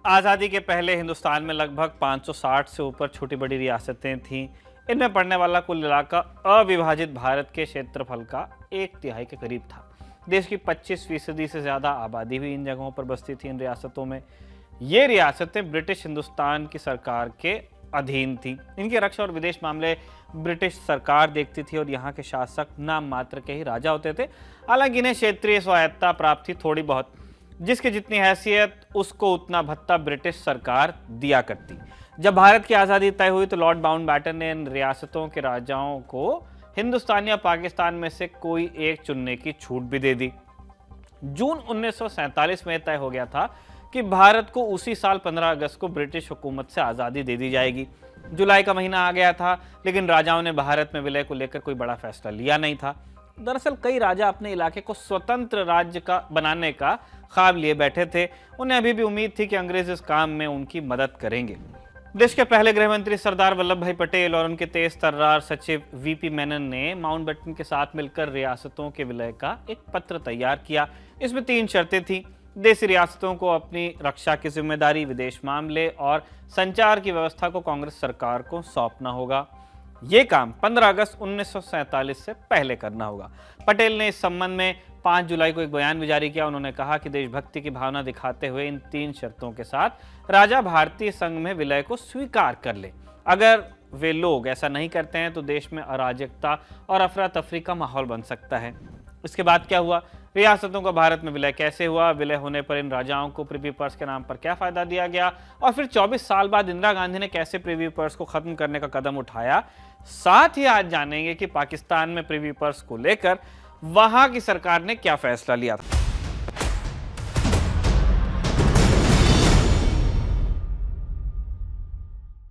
आज़ादी के पहले हिंदुस्तान में लगभग 560 से ऊपर छोटी बड़ी रियासतें थीं। इनमें पड़ने वाला कुल इलाका अविभाजित भारत के क्षेत्रफल का 1/3 के करीब था। देश की 25% से ज़्यादा आबादी भी इन जगहों पर बसती थी। इन रियासतों में ये रियासतें ब्रिटिश हिंदुस्तान की सरकार के अधीन थीं। इनकी रक्षा और विदेश मामले ब्रिटिश सरकार देखती थी और यहाँ के शासक नाम मात्र के ही राजा होते थे। हालांकि इन्हें क्षेत्रीय स्वायत्तता प्राप्त थी थोड़ी बहुत, जिसकी जितनी हैसियत उसको उतना भत्ता ब्रिटिश सरकार दिया करती। जब भारत की आज़ादी तय हुई तो लॉर्ड माउंटबेटन ने इन रियासतों के राजाओं को हिंदुस्तान या पाकिस्तान में से कोई एक चुनने की छूट भी दे दी। जून 1947 में तय हो गया था कि भारत को उसी साल 15 अगस्त को ब्रिटिश हुकूमत से आज़ादी दे दी जाएगी। जुलाई का महीना आ गया था, लेकिन राजाओं ने भारत में विलय को लेकर कोई बड़ा फैसला लिया नहीं था। दरअसल कई राजा अपने इलाके को स्वतंत्र राज्य का बनाने का ख्वाब लिए बैठे थे। उन्हें अभी भी उम्मीद थी कि अंग्रेज इस काम में उनकी मदद करेंगे। देश के पहले गृह मंत्री सरदार वल्लभ भाई पटेल और उनके तेज तर्रार सचिव वीपी मेनन ने माउंटबेटन के साथ मिलकर रियासतों के विलय का एक पत्र तैयार किया। इसमें 3 शर्तें थीं। देसी रियासतों को अपनी रक्षा की जिम्मेदारी, विदेश मामले और संचार की व्यवस्था को कांग्रेस सरकार को सौंपना होगा। ये काम 15 अगस्त 1947 से पहले करना होगा। पटेल ने इस संबंध में 5 जुलाई को एक बयान भी जारी किया। उन्होंने कहा कि देशभक्ति की भावना दिखाते हुए इन 3 शर्तों के साथ राजा भारतीय संघ में विलय को स्वीकार कर ले। अगर वे लोग ऐसा नहीं करते हैं तो देश में अराजकता और अफरा तफरी का माहौल बन सकता है। इसके बाद क्या हुआ? रियासतों का भारत में विलय कैसे हुआ? विलय होने पर इन राजाओं को प्रिवी पर्स के नाम पर क्या फायदा दिया गया? और फिर 24 साल बाद इंदिरा गांधी ने कैसे प्रिवी पर्स को खत्म करने का कदम उठाया? साथ ही आज जानेंगे कि पाकिस्तान में प्रिवी पर्स को लेकर वहां की सरकार ने क्या फैसला लिया था।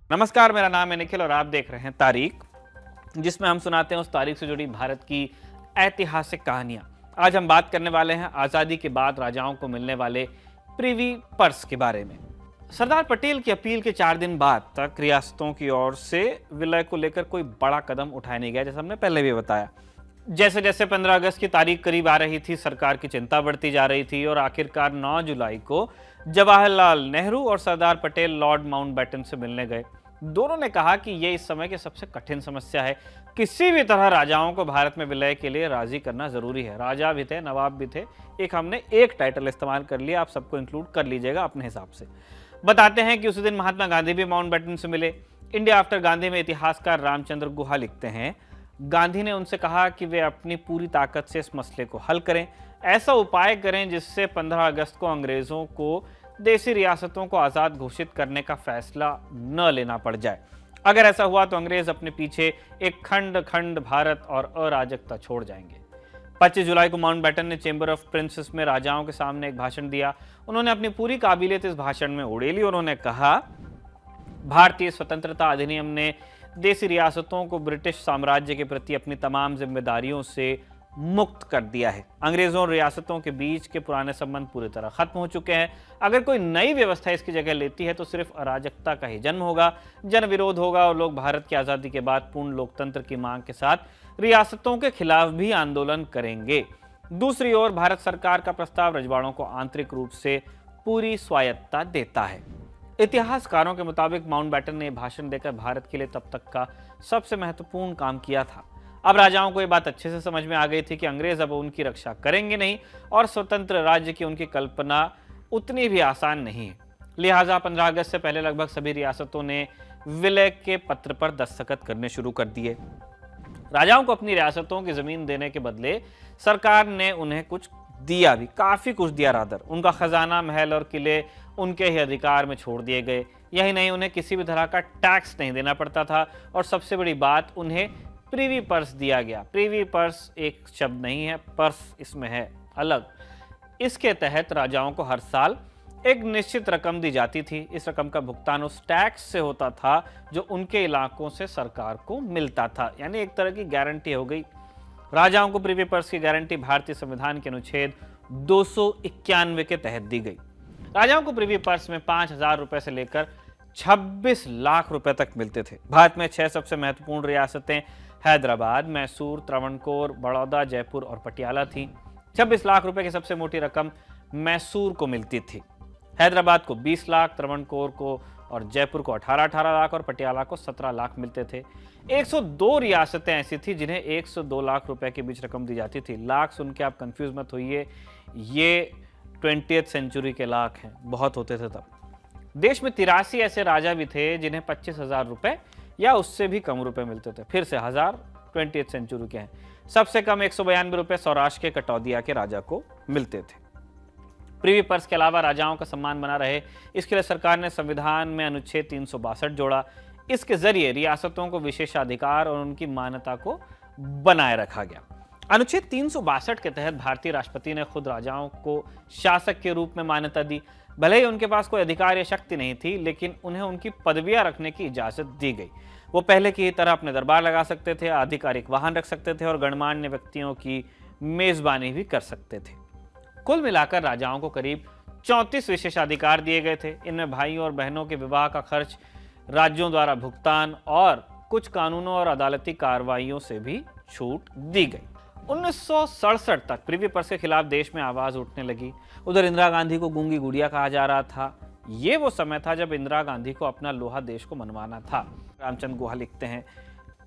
नमस्कार, मेरा नाम है निखिल और आप देख रहे हैं तारीख, जिसमें हम सुनाते हैं उस तारीख से जुड़ी भारत की ऐतिहासिक कहानियां। आज हम बात करने वाले हैं आज़ादी के बाद राजाओं को मिलने वाले प्रिवी पर्स के बारे में। सरदार पटेल की अपील के 4 दिन बाद तक रियासतों की ओर से विलय को लेकर कोई बड़ा कदम उठाया नहीं गया, जैसा हमने पहले भी बताया। जैसे जैसे 15 अगस्त की तारीख करीब आ रही थी, सरकार की चिंता बढ़ती जा रही थी और आखिरकार 9 जुलाई को जवाहरलाल नेहरू और सरदार पटेल लॉर्ड माउंटबेटन से मिलने गए। दोनों ने कहा कि यह इस समय की सबसे कठिन समस्या है। किसी भी तरह राजाओं को भारत में विलय के लिए राजी करना जरूरी है। राजा भी थे, नवाब भी थे। हमने एक टाइटल इस्तेमाल कर लिया, आप सबको इंक्लूड कर लीजिएगा अपने हिसाब से। बताते हैं कि उसी दिन महात्मा गांधी भी माउंटबेटन से मिले। इंडिया आफ्टर गांधी में इतिहासकार रामचंद्र गुहा लिखते हैं, गांधी ने उनसे कहा कि वे अपनी पूरी ताकत से इस मसले को हल करें। ऐसा उपाय करें जिससे 15 अगस्त को अंग्रेजों को देसी रियासतों को आज़ाद घोषित करने का फैसला न लेना पड़ जाए। अगर ऐसा हुआ तो अंग्रेज अपने पीछे एक खंड खंड भारत और अराजकता छोड़ जाएंगे। 25 जुलाई को माउंटबेटन ने चेंबर ऑफ प्रिंसेस में राजाओं के सामने एक भाषण दिया। उन्होंने अपनी पूरी काबिलियत इस भाषण में उड़ेली। उन्होंने कहा, भारतीय स्वतंत्रता अधिनियम ने देसी रियासतों को ब्रिटिश साम्राज्य के प्रति अपनी तमाम जिम्मेदारियों से मुक्त कर दिया है। अंग्रेजों और रियासतों के बीच के पुराने संबंध पूरी तरह खत्म हो चुके हैं। अगर कोई नई व्यवस्था इसकी जगह लेती है तो सिर्फ अराजकता का ही जन्म होगा, जन विरोध होगा और लोग भारत की आज़ादी के बाद पूर्ण लोकतंत्र की मांग के साथ रियासतों के खिलाफ भी आंदोलन करेंगे। दूसरी ओर भारत सरकार का प्रस्ताव रजवाड़ों को आंतरिक रूप से पूरी स्वायत्तता देता है। इतिहासकारों के मुताबिक माउंटबेटन ने भाषण देकर भारत के लिए तब तक का सबसे महत्वपूर्ण काम किया था। अब राजाओं को यह बात अच्छे से समझ में आ गई थी कि अंग्रेज अब उनकी रक्षा करेंगे नहीं और स्वतंत्र राज्य की उनकी कल्पना उतनी भी आसान नहीं है। लिहाजा 15 अगस्त से पहले लगभग सभी रियासतों ने विलय के पत्र पर दस्तखत करने शुरू कर दिए। राजाओं को अपनी रियासतों की जमीन देने के बदले सरकार ने उन्हें कुछ दिया भी, काफी कुछ दिया रादर। उनका खजाना, महल और किले उनके ही अधिकार में छोड़ दिए गए। यही नहीं, उन्हें किसी भी तरह का टैक्स नहीं देना पड़ता था और सबसे बड़ी बात, उन्हें प्रिवी पर्स दिया गया। प्रिवी पर्स एक शब्द नहीं है, पर्स इसमें है अलग। इसके तहत राजाओं को हर साल एक निश्चित रकम दी जाती थी। इस रकम का भुगतान उस टैक्स से होता था जो उनके इलाकों से सरकार को मिलता था, यानी एक तरह की गारंटी हो गई। राजाओं को प्रिवी पर्स की गारंटी भारतीय संविधान के अनुच्छेद 291 के तहत दी गई। राजाओं को प्रिवी पर्स में 5,000 रुपए से लेकर 26 लाख रुपए तक मिलते थे। भारत में 6 सबसे महत्वपूर्ण रियासतें हैदराबाद, मैसूर, त्रावणकोर, बड़ौदा, जयपुर और पटियाला थी। 26 लाख रुपए की सबसे मोटी रकम मैसूर को मिलती थी। हैदराबाद को 20 लाख, त्रावणकोर को और जयपुर को 18-18 लाख और पटियाला को 17 लाख मिलते थे। 102 रियासतें ऐसी थी जिन्हें 102 लाख रुपए के बीच रकम दी जाती थी। लाख सुन के आप कंफ्यूज मत होइए, ये 20th सेंचुरी के लाख हैं, बहुत होते थे तब। देश में 83 ऐसे राजा भी थे जिन्हें 25,000 रुपए या उससे भी कम रुपए मिलते थे। फिर से हजार 20th सेंचुरी के हैं। सबसे कम 192 रुपए सौराष्ट्र के कटौदिया के राजा को मिलते थे। प्रिवी पर्स के अलावा राजाओं का सम्मान बना रहे, इसके लिए सरकार ने संविधान में अनुच्छेद 362 जोड़ा। इसके जरिए रियासतों को विशेषाधिकार और उनकी मान्यता को बनाए रखा गया। अनुच्छेद 362 के तहत भारतीय राष्ट्रपति ने खुद राजाओं को शासक के रूप में मान्यता दी। भले ही उनके पास कोई अधिकार या शक्ति नहीं थी, लेकिन उन्हें उनकी पदवियां रखने की इजाजत दी गई। वो पहले की तरह अपने दरबार लगा सकते थे, आधिकारिक वाहन रख सकते थे और गणमान्य व्यक्तियों की मेजबानी भी कर सकते थे। कुल मिलाकर राजाओं को करीब 34 विशेषाधिकार दिए गए थे। इनमें भाइयों और बहनों के विवाह का खर्च राज्यों द्वारा भुगतान और कुछ कानूनों और अदालती कार्रवाइयों से भी छूट दी गई। 1967 तक प्रिवी पर्स के खिलाफ देश में आवाज उठने लगी। उधर इंदिरा गांधी को गूंगी गुड़िया कहा जा रहा था। ये वो समय था जब इंदिरा गांधी को अपना लोहा देश को मनवाना था। रामचंद्र गुहा लिखते हैं,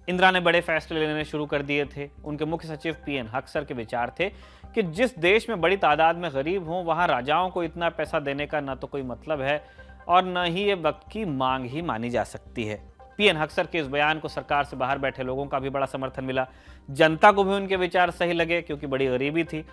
इंदिरा ने बड़े फैसले लेने शुरू कर दिए थे। उनके मुख्य सचिव पीएन हक्सर के विचार थे कि जिस देश में बड़ी तादाद में गरीब हों, वहां राजाओं को इतना पैसा देने का न तो कोई मतलब है और न ही ये वक्त की मांग ही मानी जा सकती है। पीएन हक्सर के इस बयान को सरकार से बाहर बैठे लोगों का भी बड़ा समर्थन मिला। जनता को भी उनके विचार सही लगे क्योंकि बड़ी गरीबी थी,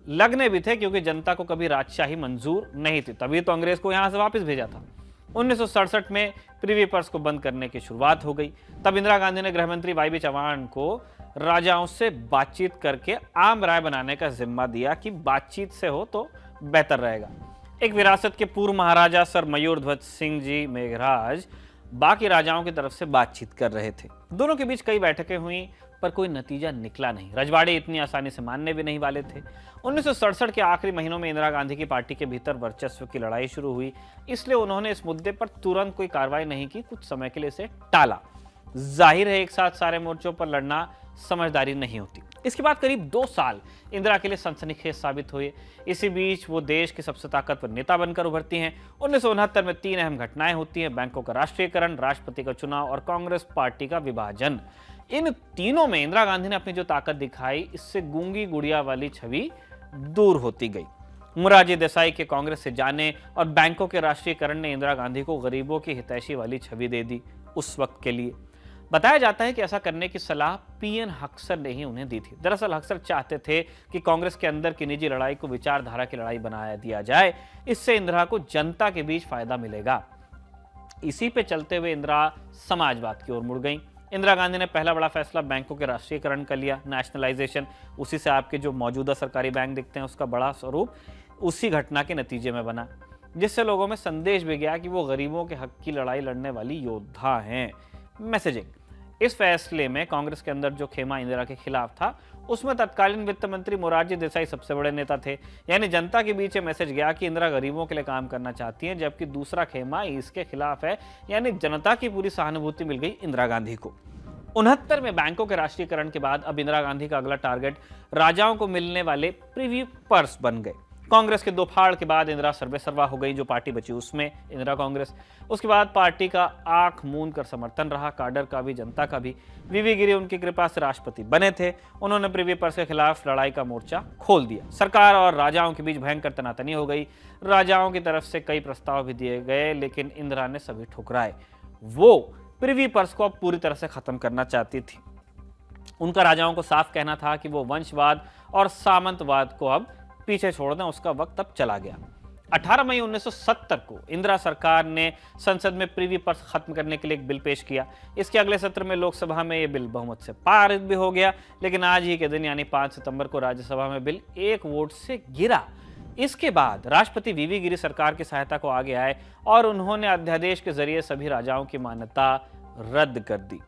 लगने भी थे क्योंकि जनता को कभी राजशाही मंजूर नहीं थी, तभी तो अंग्रेज को यहां से वापस भेजा था। 1967 में प्रिवी पर्स को बंद करने की शुरुआत हो गई। तब इंदिरा गांधी ने गृहमंत्री वाईबी चौहान को राजाओं से बातचीत करके आम राय बनाने का जिम्मा दिया कि बातचीत से हो तो बेहतर रहेगा। एक विरासत के पूर्व महाराजा सर मयूर ध्वज सिंह जी मेघराज बाकी राजाओं की तरफ से बातचीत कर रहे थे। दोनों के बीच कई बैठकें हुई पर कोई नतीजा निकला नहीं। रजवाड़े इतनी आसानी से मानने भी नहीं वाले थे। 1967 के आखिरी महीनों में इंदिरा गांधी की पार्टी के भीतर वर्चस्व की लड़ाई शुरू हुई, इसलिए उन्होंने इस मुद्दे पर तुरंत कोई कार्रवाई नहीं की, कुछ समय के लिए इसे टाला। जाहिर है एक साथ सारे मोर्चों पर लड़ना समझदारी नहीं होती। इसके बाद करीब 2 साल इंदिरा के लिए सनसनीखेज साबित हुए। इसी बीच वो देश की सबसे ताकतवर नेता बनकर उभरती हैं। 1969 में 3 अहम घटनाएं होती हैं: बैंकों का राष्ट्रीयकरण, राष्ट्रपति का चुनाव और कांग्रेस पार्टी का विभाजन। इन तीनों में इंदिरा गांधी ने अपनी जो ताकत दिखाई, इससे गूंगी गुड़िया वाली छवि दूर होती गई। मोरारजी देसाई के कांग्रेस से जाने और बैंकों के राष्ट्रीयकरण ने इंदिरा गांधी को गरीबों की हितैषी वाली छवि दे दी। उस वक्त के लिए बताया जाता है कि ऐसा करने की सलाह पीएन हक्सर ने ही उन्हें दी थी। दरअसल हक्सर चाहते थे कि कांग्रेस के अंदर की निजी लड़ाई को विचारधारा की लड़ाई बनाया दिया जाए, इससे इंदिरा को जनता के बीच फायदा मिलेगा। इसी पे चलते हुए इंदिरा समाजवाद की ओर मुड़ गई। इंदिरा गांधी ने पहला बड़ा फैसला बैंकों के राष्ट्रीयकरण कर लिया, नेशनलाइजेशन। उसी से आपके जो मौजूदा सरकारी बैंक दिखते हैं उसका बड़ा स्वरूप उसी घटना के नतीजे में बना, जिससे लोगों में संदेश भी गया कि वो गरीबों के हक की लड़ाई लड़ने वाली योद्धा हैं। मैसेजिंग। इस फैसले में कांग्रेस के अंदर जो खेमा इंदिरा के खिलाफ था, उसमें तत्कालीन वित्त मंत्री मोरारजी देसाई सबसे बड़े नेता थे। यानी जनता के बीच मैसेज गया कि इंदिरा गरीबों के लिए काम करना चाहती हैं, जबकि दूसरा खेमा इसके खिलाफ है। यानी जनता की पूरी सहानुभूति मिल गई इंदिरा गांधी को। 69 में बैंकों के राष्ट्रीयकरण के बाद अब इंदिरा गांधी का अगला टारगेट राजाओं को मिलने वाले प्रिवी पर्स बन गए। कांग्रेस के 2 फाड़ के बाद इंदिरा सर्वेसर्वा हो गई। जो पार्टी बची उसमें इंदिरा कांग्रेस। उसके बाद पार्टी का आंख मूंद कर समर्थन रहा, काडर का भी, जनता का भी। वीवी गिरी उनकी कृपा से राष्ट्रपति बने थे। उन्होंने प्रिवी पर्स के खिलाफ लड़ाई का मोर्चा खोल दिया। सरकार और राजाओं के बीच भयंकर तनातनी हो गई। राजाओं की तरफ से कई प्रस्ताव भी दिए गए, लेकिन इंदिरा ने सभी ठुकराए। वो प्रिवी पर्स को अब पूरी तरह से खत्म करना चाहती थी। उनका राजाओं को साफ कहना था कि वो वंशवाद और सामंतवाद को अब पीछे छोड़ दें, उसका वक्त अब चला गया। 18 मई 1970 को इंदिरा सरकार ने संसद में प्रिवी पर्स खत्म करने के लिए एक बिल पेश किया। इसके अगले सत्र में लोकसभा में यह बिल बहुमत से पारित भी हो गया, लेकिन आज ही के दिन यानी 5 सितंबर को राज्यसभा में बिल 1 वोट से गिरा। इसके बाद राष्ट्रपति वीवी गिरी सरकार की सहायता को आगे आए और उन्होंने अध्यादेश के जरिए सभी राजाओं की मान्यता रद्द कर दी।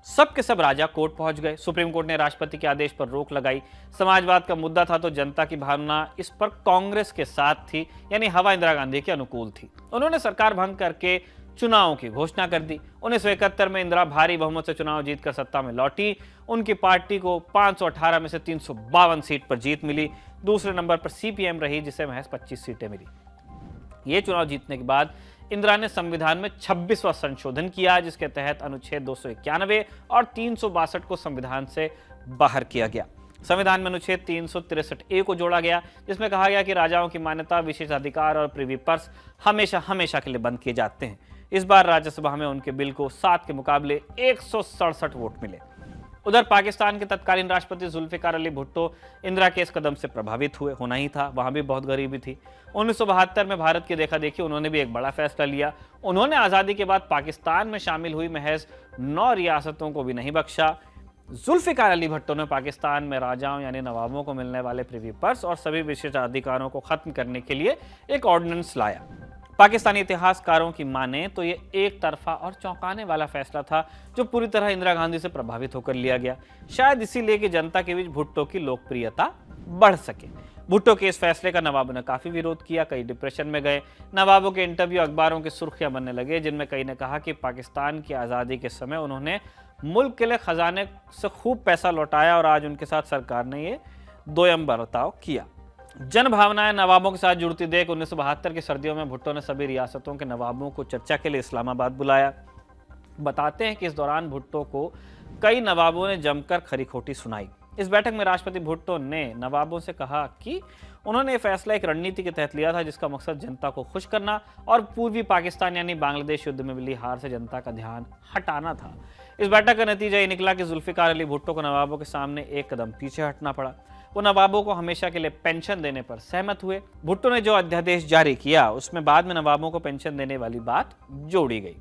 सब के सब राजा कोर्ट पहुंच गए। सुप्रीम कोर्ट ने राष्ट्रपति के आदेश पर रोक लगाई। समाजवाद का मुद्दा था तो जनता की भावना इस पर कांग्रेस के साथ थी, यानी हवा इंदिरा गांधी के अनुकूल थी। उन्होंने सरकार भंग करके चुनावों की घोषणा कर दी। 1971 में इंदिरा भारी बहुमत से चुनाव जीतकर सत्ता में लौटी। उनकी पार्टी को 518 में से 352 सीट पर जीत मिली। दूसरे नंबर पर सीपीएम रही, जिसे महज 25 सीटें मिली। ये चुनाव जीतने के बाद इंदिरा ने संविधान में 26वां संशोधन किया, जिसके तहत अनुच्छेद 291 और 362 को संविधान से बाहर किया गया। संविधान में अनुच्छेद 363 को जोड़ा गया, जिसमें कहा गया कि राजाओं की मान्यता, विशेषाधिकार और प्रिवी पर्स हमेशा हमेशा के लिए बंद किए जाते हैं। इस बार राज्यसभा में उनके बिल को 7 के मुकाबले 167 वोट मिले। उधर पाकिस्तान के तत्कालीन राष्ट्रपति जुल्फिकार अली भुट्टो इंदिरा के इस कदम से प्रभावित हुए, होना ही था, वहां भी बहुत गरीबी थी। 1972 में भारत की देखा देखी उन्होंने भी एक बड़ा फैसला लिया। उन्होंने आज़ादी के बाद पाकिस्तान में शामिल हुई महज 9 रियासतों को भी नहीं बख्शा। जुल्फिकार अली भुट्टो ने पाकिस्तान में राजाओं यानी नवाबों को मिलने वाले प्रिवी पर्स और सभी विशेषाधिकारों को खत्म करने के लिए एक ऑर्डिनेंस लाया। पाकिस्तानी इतिहासकारों की माने तो ये एक तरफा और चौंकाने वाला फैसला था, जो पूरी तरह इंदिरा गांधी से प्रभावित होकर लिया गया, शायद इसीलिए कि जनता के बीच भुट्टो की लोकप्रियता बढ़ सके। भुट्टो के इस फैसले का नवाबों ने काफी विरोध किया, कई डिप्रेशन में गए। नवाबों के इंटरव्यू अखबारों की सुर्खियां बनने लगे, जिनमें कई ने कहा कि पाकिस्तान की आज़ादी के समय उन्होंने मुल्क के लिए खजाने से खूब पैसा लौटाया और आज उनके साथ सरकार ने ये दोयम बर्ताव किया। जन भावनाएं नवाबों के साथ जुड़ती देख 1972 की सर्दियों में भुट्टो ने सभी रियासतों के नवाबों को चर्चा के लिए इस्लामाबाद बुलाया। बताते हैं कि इस दौरान भुट्टो को कई नवाबों ने जमकर खरी खोटी सुनाई। इस बैठक में राष्ट्रपति भुट्टो ने नवाबों से कहा कि उन्होंने फैसला एक रणनीति के तहत लिया था, जिसका मकसद जनता को खुश करना और पूर्वी पाकिस्तान यानी बांग्लादेश युद्ध में मिली हार से जनता का ध्यान हटाना था। इस बैठक का नतीजा ये निकला कि जुल्फिकार अली भुट्टो को नवाबों के सामने एक कदम पीछे हटना पड़ा। वो नवाबों को हमेशा के लिए पेंशन देने पर सहमत हुए। भुट्टो ने जो अध्यादेश जारी किया उसमें बाद में नवाबों को पेंशन देने वाली बात जोड़ी गई।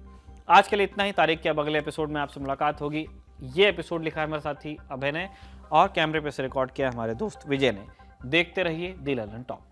आज के लिए इतना ही। तारीख के अब अगले एपिसोड में आपसे मुलाकात होगी। ये एपिसोड लिखा है हमारे साथी अभय ने और कैमरे पे से रिकॉर्ड किया हमारे दोस्त विजय ने। देखते रहिए दी ललन टॉक।